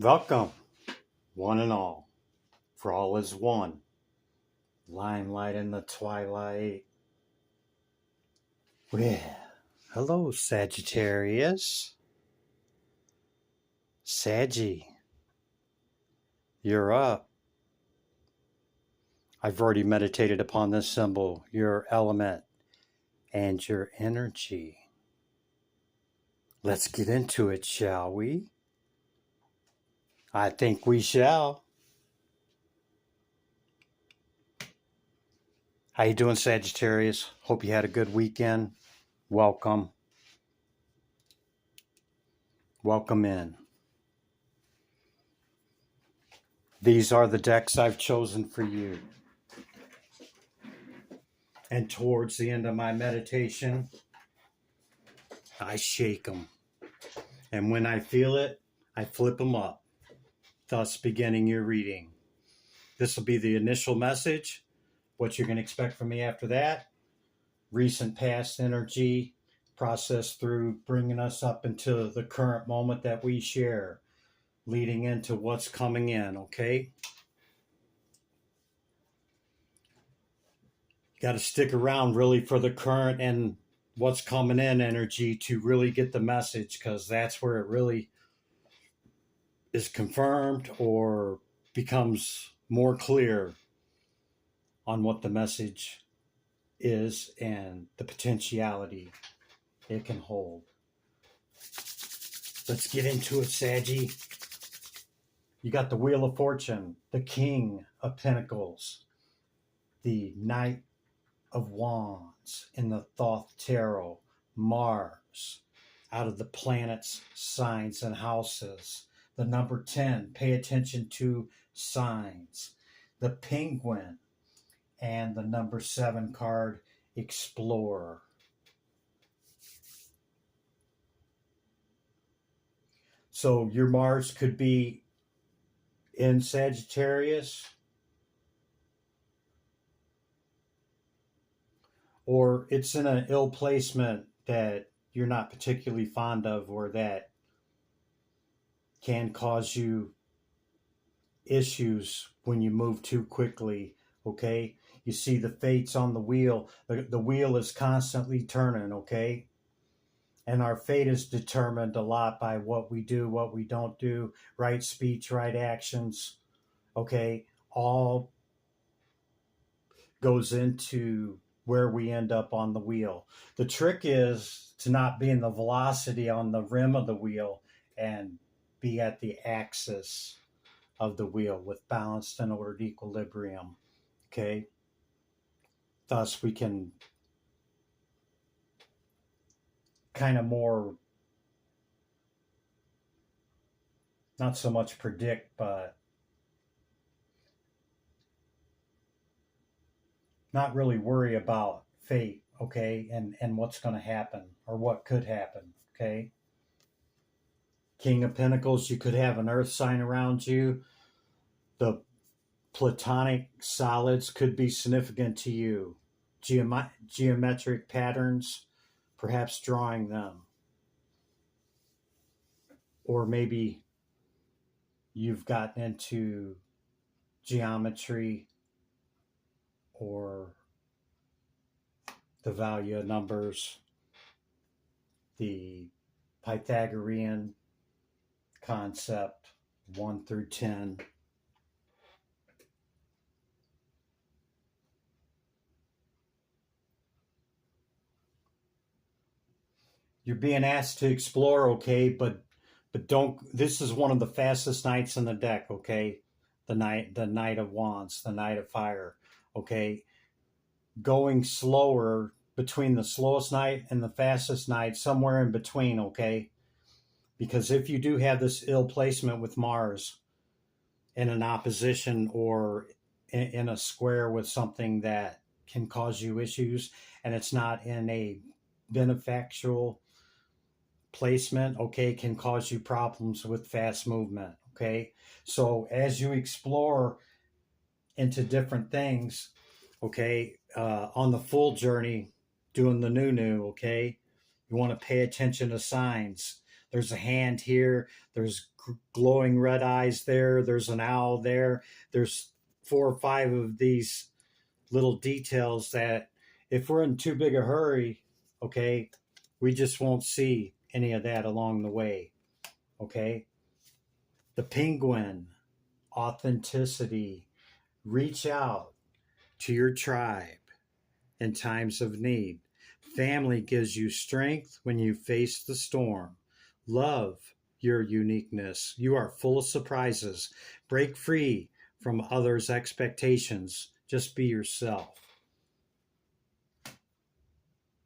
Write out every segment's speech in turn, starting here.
Welcome, one and all, for all is one. Limelight in the twilight. Well, hello, Sagittarius. Saggy, you're up. I've already meditated upon this symbol, your element, and your energy. Let's get into it, shall we? I think we shall. How you doing, Sagittarius? Hope you had a good weekend. Welcome. Welcome in. These are the decks I've chosen for you. And towards the end of my meditation, I shake them. And when I feel it, I flip them up, thus beginning your reading. This will be the initial message. What you're going to expect from me after that. Recent past energy process through bringing us up into the current moment that we share, leading into what's coming in, okay? Got to stick around really for the current and what's coming in energy to really get the message, because that's where it really is confirmed or becomes more clear on what the message is and the potentiality it can hold. Let's get into it, Saggy. You got the Wheel of Fortune, the King of Pentacles, the Knight of Wands in the Thoth Tarot, Mars, out of the planets, signs, and houses. The number 10, pay attention to signs. The Penguin, and the number 7 card, Explorer. So your Mars could be in Sagittarius, or it's in an ill placement that you're not particularly fond of, or that can cause you issues when you move too quickly, okay? You see the fates on the wheel. The wheel is constantly turning, okay? And our fate is determined a lot by what we do, what we don't do, right speech, right actions, okay? All goes into where we end up on the wheel. The trick is to not be in the velocity on the rim of the wheel and be at the axis of the wheel with balanced and ordered equilibrium, okay? Thus, we can kind of more, not so much predict, but not really worry about fate, okay, and what's going to happen or what could happen, okay? King of Pentacles, you could have an earth sign around you. The platonic solids could be significant to you. Geometric patterns, perhaps drawing them. Or maybe you've gotten into geometry or the value of numbers, the Pythagorean concept, 1 through 10. You're being asked to explore, okay, but don't. This is one of the fastest knights in the deck, okay? The Knight of Wands, the Knight of Fire, okay? Going slower between the slowest knight and the fastest knight, somewhere in between, okay? Because if you do have this ill placement with Mars in an opposition or in a square with something that can cause you issues, and it's not in a beneficial placement, okay, can cause you problems with fast movement, okay? So as you explore into different things, okay, on the full journey, doing the new, okay, you want to pay attention to signs. There's a hand here. There's glowing red eyes there. There's an owl there. There's 4 or 5 of these little details that if we're in too big a hurry, okay, we just won't see any of that along the way, okay? The penguin, authenticity, reach out to your tribe in times of need. Family gives you strength when you face the storm. Love your uniqueness. You are full of surprises. Break free from others' expectations. Just be yourself.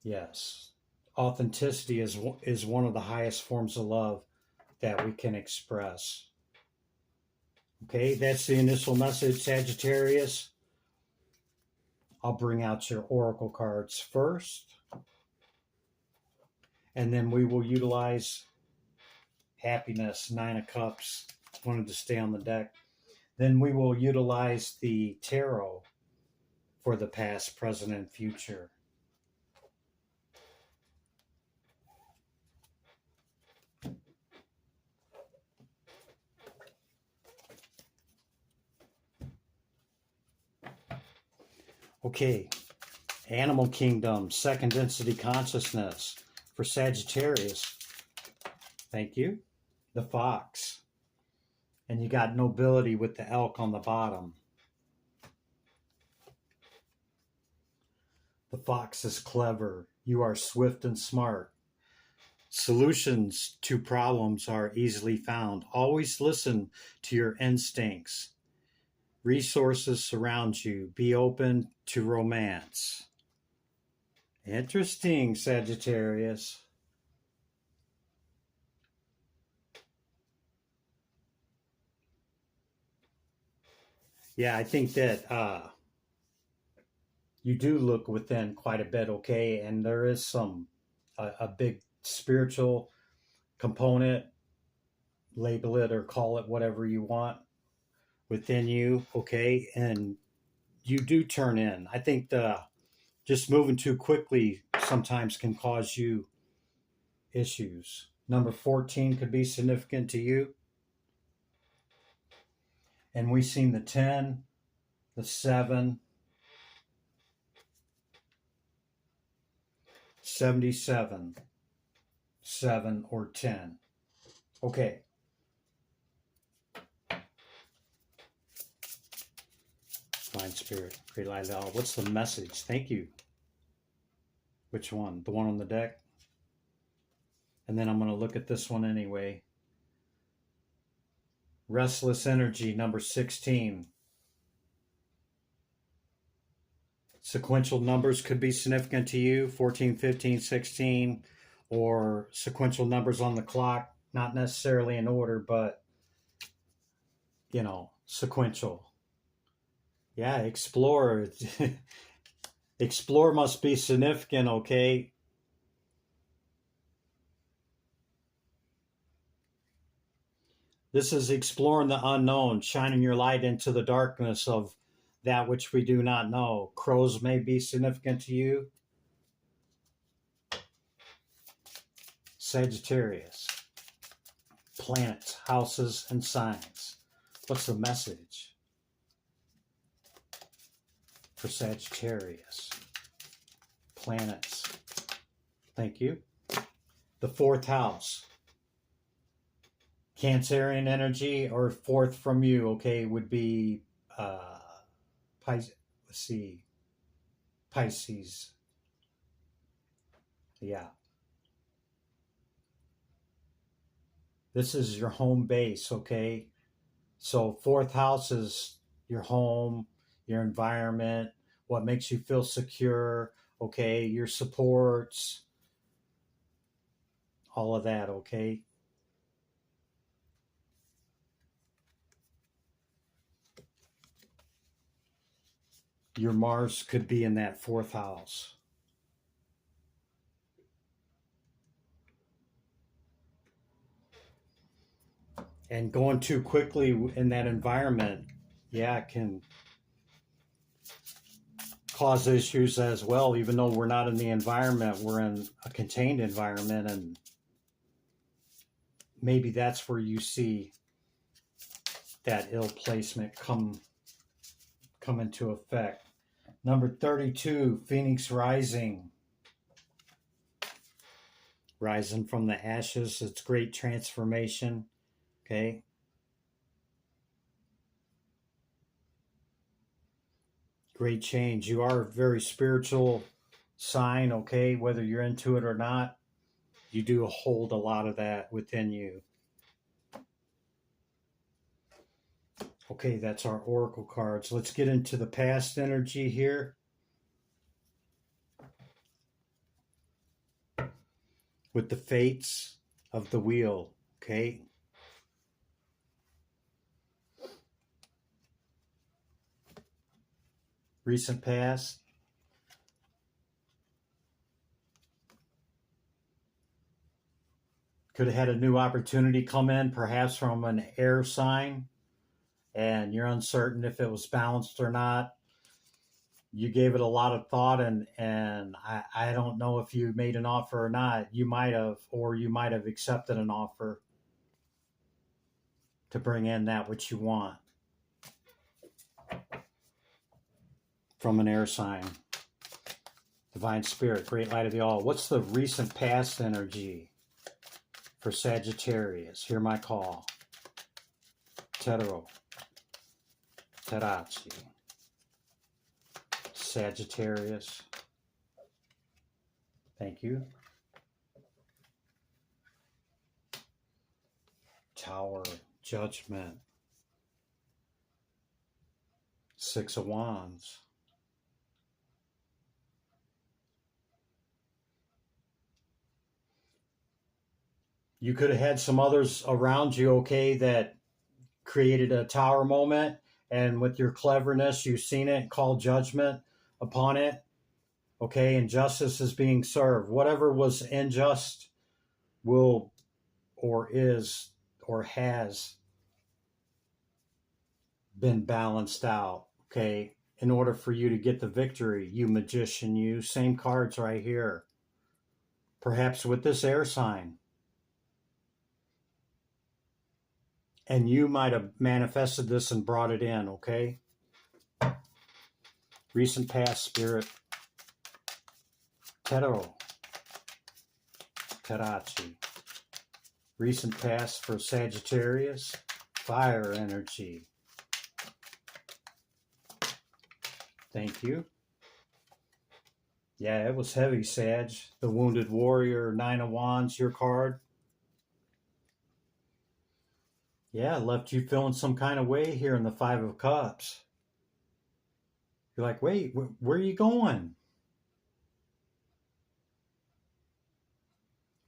Yes. Authenticity is one of the highest forms of love that we can express. Okay, that's the initial message, Sagittarius. I'll bring out your oracle cards first, and then we will utilize happiness, 9 of Cups. Wanted to stay on the deck. Then we will utilize the tarot for the past, present, and future. Okay, Animal Kingdom, second density consciousness for Sagittarius. Thank you. The fox. And you got nobility with the elk on the bottom. The fox is clever. You are swift and smart. Solutions to problems are easily found. Always listen to your instincts. Resources surround you. Be open to romance. Interesting, Sagittarius. Yeah, I think that you do look within quite a bit, okay? And there is a big spiritual component, label it or call it whatever you want, within you, okay? And you do turn in. I think just moving too quickly sometimes can cause you issues. Number 14 could be significant to you. And we've seen the 10, the 7, 77, 7, or 10. Okay. Divine Spirit, Great Light of All. What's the message? Thank you. Which one? The one on the deck? And then I'm going to look at this one anyway. Restless Energy, number 16. Sequential numbers could be significant to you, 14, 15, 16, or sequential numbers on the clock, not necessarily in order, but, you know, sequential. Yeah, explore. Explore must be significant, okay? This is exploring the unknown, shining your light into the darkness of that which we do not know. Crows may be significant to you. Sagittarius. Planets, houses, and signs. What's the message for Sagittarius? Planets. Thank you. The 4th house. Cancerian energy, or 4th from you, okay, would be Pisces. Yeah. This is your home base, okay? So 4th house is your home, your environment, what makes you feel secure, okay? Your supports, all of that, okay? Your Mars could be in that 4th house. And going too quickly in that environment, yeah, it can cause issues as well. Even though we're not in the environment, we're in a contained environment, and maybe that's where you see that ill placement come into effect. Number 32, Phoenix rising. Rising from the ashes. It's great transformation. Okay. Great change. You are a very spiritual sign, okay? Whether you're into it or not, you do hold a lot of that within you. Okay, that's our oracle cards. Let's get into the past energy here. With the fates of the wheel, okay? Recent past. Could have had a new opportunity come in, perhaps from an air sign, and you're uncertain if it was balanced or not. You gave it a lot of thought, and I don't know if you made an offer or not. You might have, or you might have accepted an offer to bring in that which you want from an air sign. Divine Spirit, Great Light of the All. What's the recent past energy for Sagittarius? Hear my call. Tarot. Tarachi. Sagittarius. Thank you. Tower. Judgment. Six of Wands. You could have had some others around you, okay, that created a tower moment, and with your cleverness, you've seen it, called judgment upon it, okay, and justice is being served. Whatever was unjust will, or is, or has been balanced out, okay, in order for you to get the victory, you magician, you. Same cards right here. Perhaps with this air sign. And you might have manifested this and brought it in, okay? Recent past, Spirit. Tarot. Tarachi. Recent past for Sagittarius. Fire energy. Thank you. Yeah, it was heavy, Sag. The Wounded Warrior, Nine of Wands, your card. Yeah, left you feeling some kind of way here in the Five of Cups. You're like, wait, where are you going?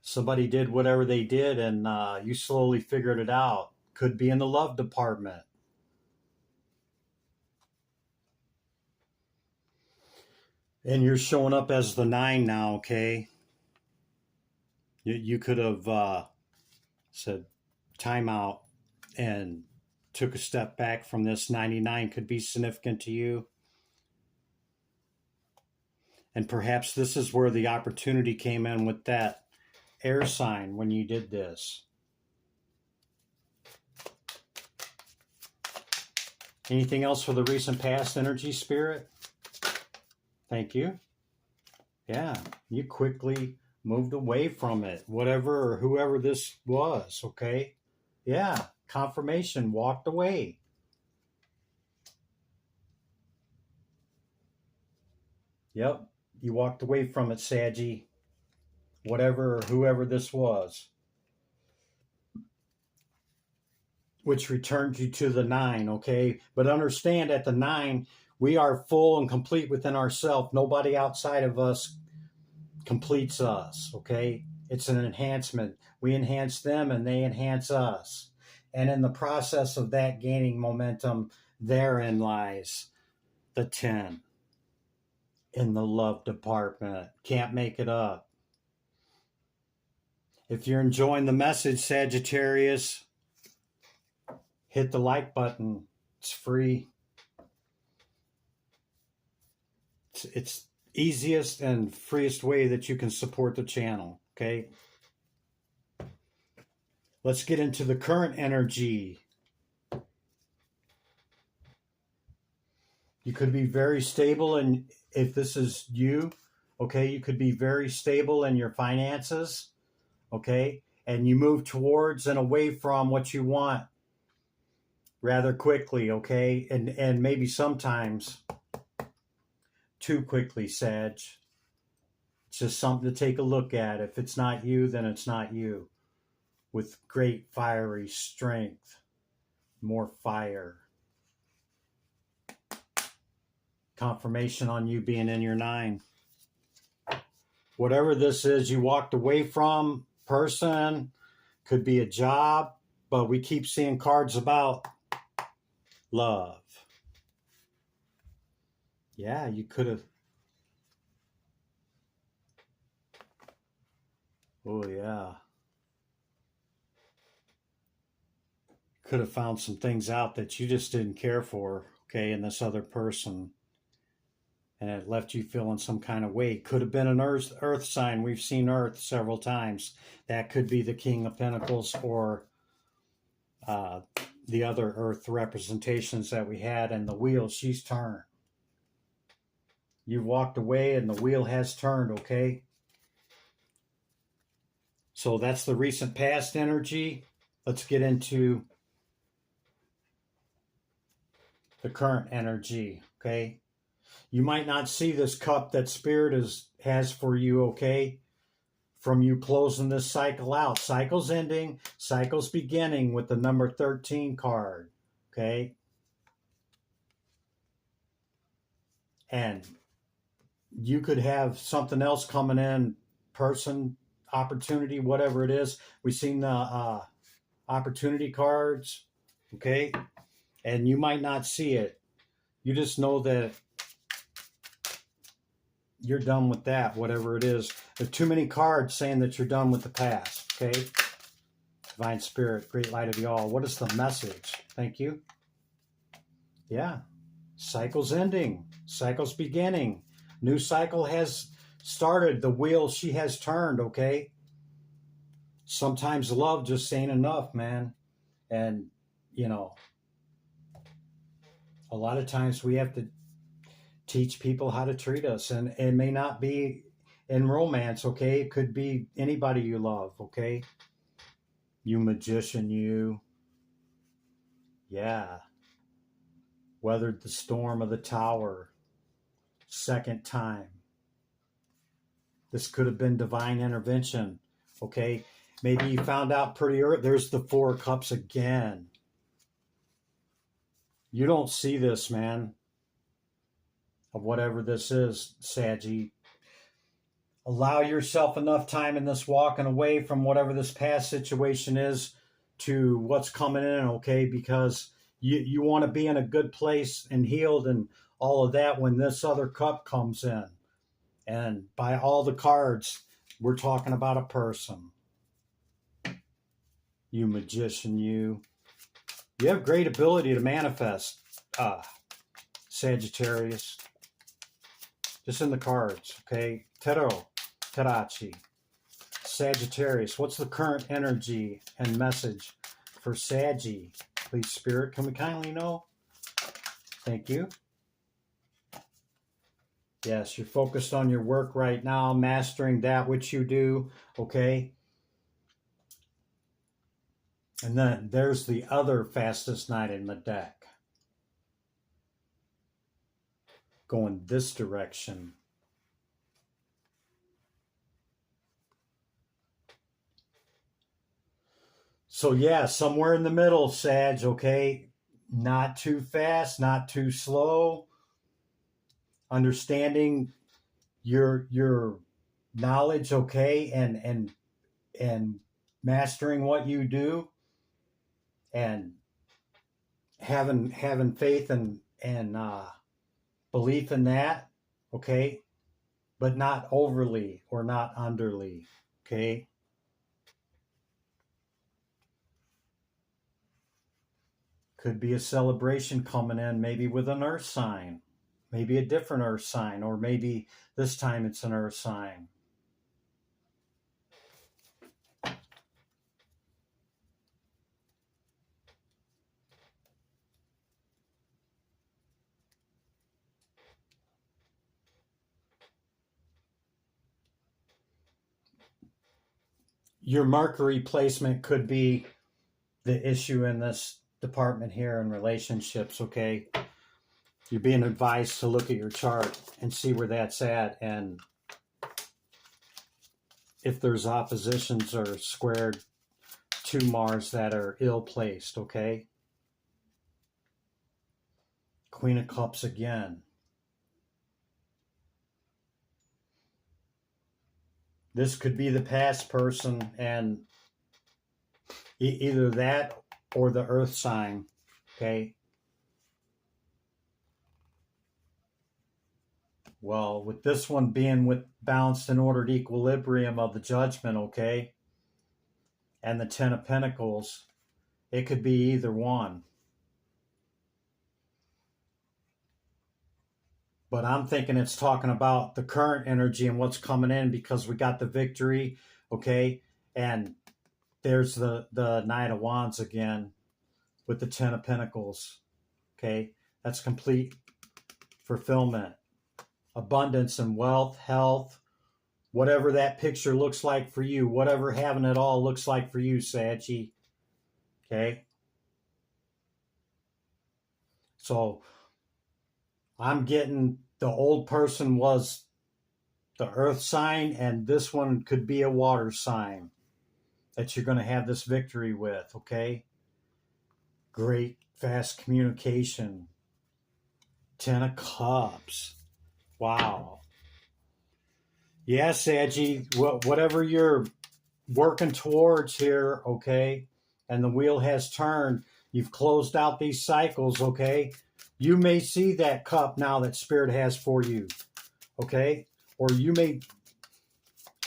Somebody did whatever they did, and you slowly figured it out. Could be in the love department. And you're showing up as the 9 now, okay? You could have said, time out, and took a step back from this. 99 could be significant to you. And perhaps this is where the opportunity came in with that air sign when you did this. Anything else for the recent past energy, Spirit? Thank you. Yeah, you quickly moved away from it, whatever or whoever this was, okay? Yeah, confirmation, walked away. Yep, you walked away from it, Saggy. Whatever or whoever this was. Which returned you to the 9, okay? But understand, at the 9, we are full and complete within ourselves. Nobody outside of us completes us, okay? It's an enhancement. We enhance them and they enhance us. And in the process of that gaining momentum, therein lies the 10 in the love department. Can't make it up. If you're enjoying the message, Sagittarius, hit the like button. It's free. It's easiest and freest way that you can support the channel, okay? Let's get into the current energy. You could be very stable, and if this is you, okay, you could be very stable in your finances, okay, and you move towards and away from what you want rather quickly, okay, and maybe sometimes too quickly, Sag. It's just something to take a look at. If it's not you, then it's not you. With great fiery strength, more fire. Confirmation on you being in your 9. Whatever this is you walked away from, person, could be a job, but we keep seeing cards about love. Yeah, you could have. Oh, yeah. Could have found some things out that you just didn't care for, okay, in this other person. And it left you feeling some kind of way. Could have been an earth sign. We've seen Earth several times. That could be the King of Pentacles or the other Earth representations that we had. And the wheel, she's turned. You've walked away and the wheel has turned, okay? So that's the recent past energy. Let's get into the current energy, okay? You might not see this cup that Spirit has for you, okay? From you closing this cycle out. Cycle's ending, cycle's beginning with the number 13 card, okay? And you could have something else coming in, person, opportunity, whatever it is. We've seen the opportunity cards, okay? And you might not see it. You just know that you're done with that, whatever it is. There's too many cards saying that you're done with the past, okay? Divine Spirit, great light of the all. What is the message? Thank you. Yeah. Cycle's ending. Cycle's beginning. New cycle has started. The wheel, she has turned, okay? Sometimes love just ain't enough, man. And, you know, a lot of times we have to teach people how to treat us. And it may not be in romance, okay? It could be anybody you love, okay? You magician, you. Yeah. Weathered the storm of the tower. Second time. This could have been divine intervention, okay? Maybe you found out pretty early. There's the 4 of Cups again. You don't see this, man, of whatever this is, Saggy. Allow yourself enough time in this walking away from whatever this past situation is to what's coming in, okay? Because you want to be in a good place and healed and all of that when this other cup comes in. And by all the cards, we're talking about a person. You magician, you. You have great ability to manifest, Sagittarius. Just in the cards, okay? Tarot, Tarachi. Sagittarius, what's the current energy and message for Saggy? Please, Spirit, can we kindly know? Thank you. Yes, you're focused on your work right now, mastering that which you do, okay? And then there's the other fastest knight in the deck. Going this direction. So yeah, somewhere in the middle, Sag, okay? Not too fast, not too slow. Understanding your knowledge, okay, and mastering what you do, and having faith and belief in that, okay, but not overly or not underly, okay. Could be a celebration coming in, maybe with an earth sign, maybe a different earth sign, or maybe this time it's an earth sign. your Mercury placement could be the issue in this department here in relationships, okay? You're being advised to look at your chart and see where that's at, and if there's oppositions or squared to Mars that are ill-placed, okay? Queen of Cups again. This could be the past person, and either that or the earth sign, okay? Well, with this one being with balanced and ordered equilibrium of the judgment, okay? And the Ten of Pentacles, it could be either one. But I'm thinking it's talking about the current energy and what's coming in, because we got the victory, okay? And there's the Knight of Wands again with the Ten of Pentacles, okay? That's complete fulfillment, abundance and wealth, health, whatever that picture looks like for you, whatever having it all looks like for you, Saggy, okay? So I'm getting the old person was the earth sign, and this one could be a water sign that you're going to have this victory with, okay? Great, fast communication. Ten of Cups. Wow. Yes, Saggy, whatever you're working towards here, okay, and the wheel has turned, you've closed out these cycles, okay? You may see that cup now that Spirit has for you, okay? Or you may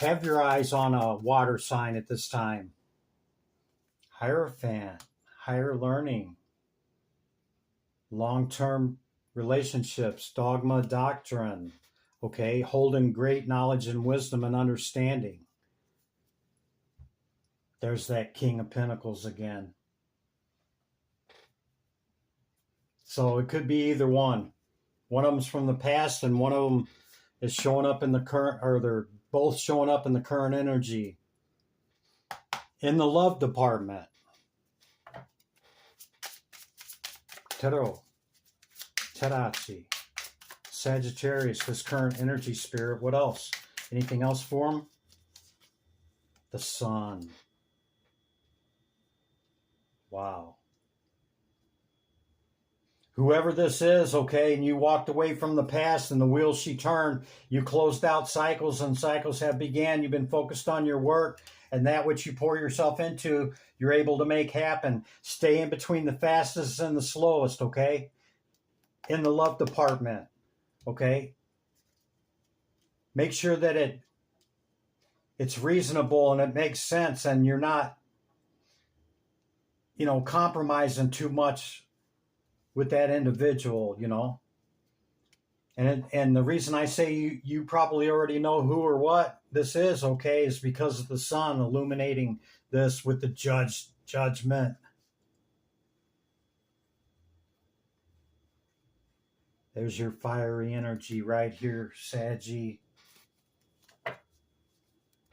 have your eyes on a water sign at this time. Hierophant, higher learning, long-term relationships, dogma, doctrine, okay? Holding great knowledge and wisdom and understanding. There's that King of Pentacles again. So it could be either one. One of them's from the past, and one of them is showing up in the current, or they're both showing up in the current energy. In the love department, Tarot, Tarachi, Sagittarius, this current energy, Spirit. What else? Anything else for them? The Sun. Wow. Whoever this is, okay, and you walked away from the past and the wheel she turned, you closed out cycles and cycles have began. You've been focused on your work, and that which you pour yourself into, you're able to make happen. Stay in between the fastest and the slowest, okay? In the love department, okay? Make sure that it's reasonable and it makes sense, and you're not, compromising too much with that individual, And the reason I say you probably already know who or what this is, okay, is because of the sun illuminating this with the judgment. There's your fiery energy right here, Saggy.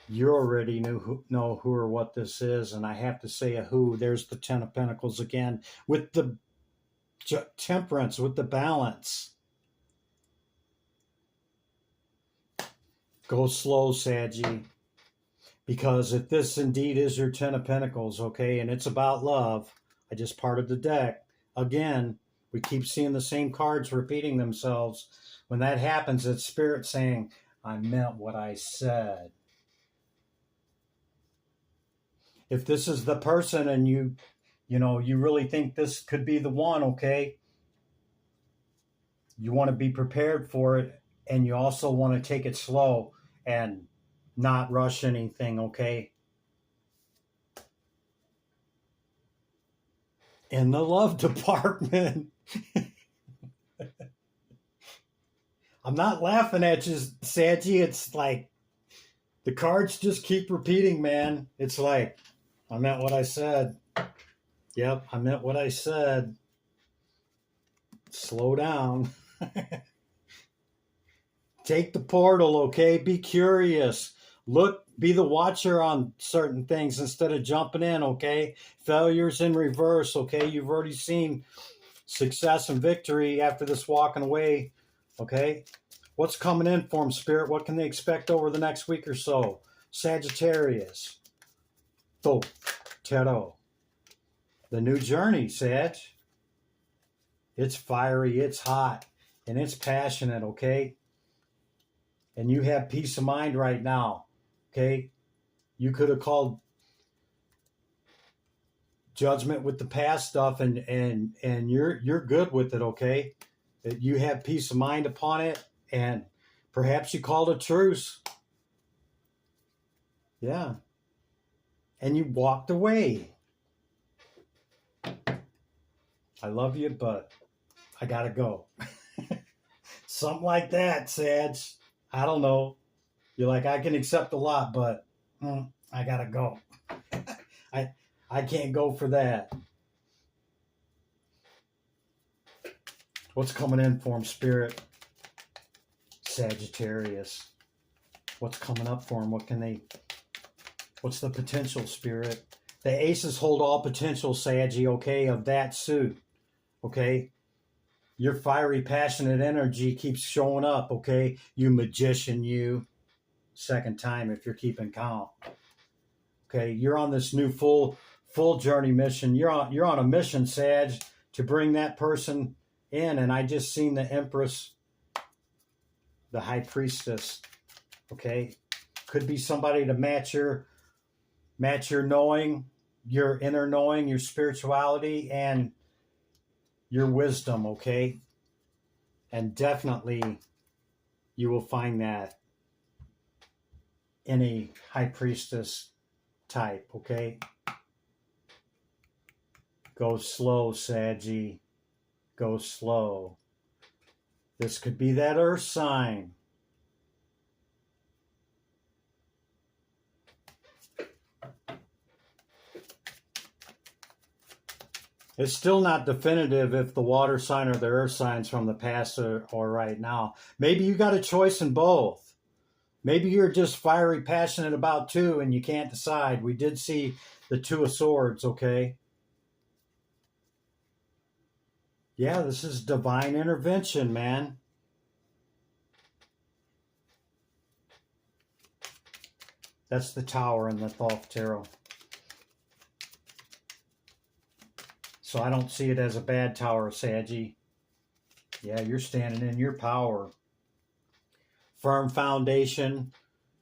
You already know who or what this is, and I have to say a who. There's the Ten of Pentacles again with the temperance, with the balance. Go slow, Saggy, because if this indeed is your Ten of Pentacles, okay, and it's about love, I just parted the deck. Again, we keep seeing the same cards repeating themselves. When that happens, it's Spirit saying, I meant what I said. If this is the person and you really think this could be the one, okay, you want to be prepared for it, and you also want to take it slow and not rush anything, okay? In the love department, I'm not laughing at you, Saggy. It's like the cards just keep repeating, man. It's like, I meant what I said. Yep, I meant what I said. Slow down. Take the portal, okay? Be curious. Look, be the watcher on certain things instead of jumping in, okay? Failures in reverse, okay? You've already seen success and victory after this walking away, okay? What's coming in for them, Spirit? What can they expect over the next week or so? Sagittarius. Tarot. The new journey, Sag. It's fiery, it's hot, and it's passionate, okay? And you have peace of mind right now, okay? You could have called judgment with the past stuff, and you're good with it, okay? You have peace of mind upon it, and perhaps you called a truce. Yeah. And you walked away. I love you, but I gotta go. Something like that, Sag. I don't know. You're like, I can accept a lot, but I gotta go. I can't go for that. What's coming in for him, Spirit? Sagittarius. What's coming up for him? What's the potential, Spirit? The aces hold all potential, Saggy, okay, of that suit, okay? Your fiery, passionate energy keeps showing up, okay? You magician, you. Second time if you're keeping count. Okay, you're on this new full journey mission. You're on a mission, Sag, to bring that person in. And I just seen the Empress, the High Priestess. Okay, could be somebody to match your knowing, your inner knowing, your spirituality, and your wisdom. Okay, and definitely you will find that in a High Priestess type. Okay, go slow, Saggy. Go slow. This could be that earth sign. It's still not definitive if the water sign or the earth signs from the past or right now. Maybe you got a choice in both. Maybe you're just fiery passionate about two and you can't decide. We did see the Two of Swords, okay? Yeah, this is divine intervention, man. That's the Tower in the Thoth Tarot. So I don't see it as a bad tower, Saggy. Yeah, you're standing in your power. Firm foundation,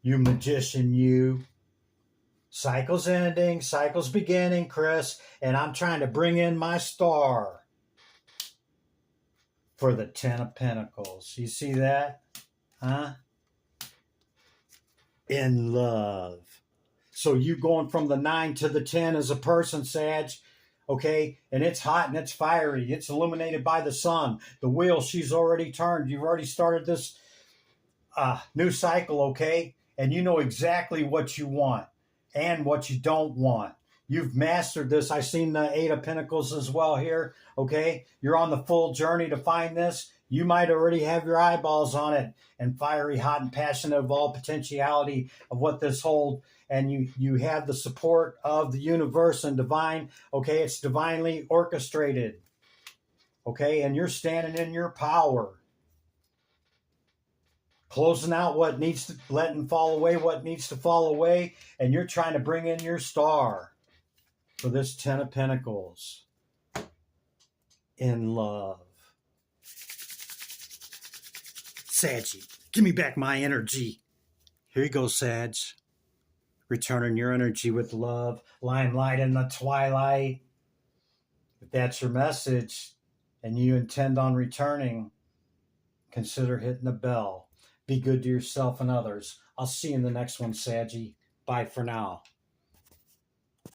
you magician, you. Cycle's ending, cycle's beginning, Chris, and I'm trying to bring in my star for the Ten of Pentacles. You see that? Huh? In love. So you going from the 9 to the 10 as a person, Sag, okay? And it's hot and it's fiery. It's illuminated by the sun. The wheel, she's already turned. You've already started this new cycle, okay? And you know exactly what you want and what you don't want. You've mastered this. I've seen the 8 of Pentacles as well here, okay? You're on the full journey to find this. You might already have your eyeballs on it and fiery, hot, and passionate of all potentiality of what this holds. And you have the support of the universe and divine, okay? It's divinely orchestrated, okay? And you're standing in your power. Closing out what needs to, letting fall away what needs to fall away, and you're trying to bring in your star for this 10 of Pentacles. In love. Saggy, give me back my energy. Here you go, Sag. Returning your energy with love. Limelight in the twilight. If that's your message and you intend on returning, consider hitting the bell. Be good to yourself and others. I'll see you in the next one, Saggy. Bye for now.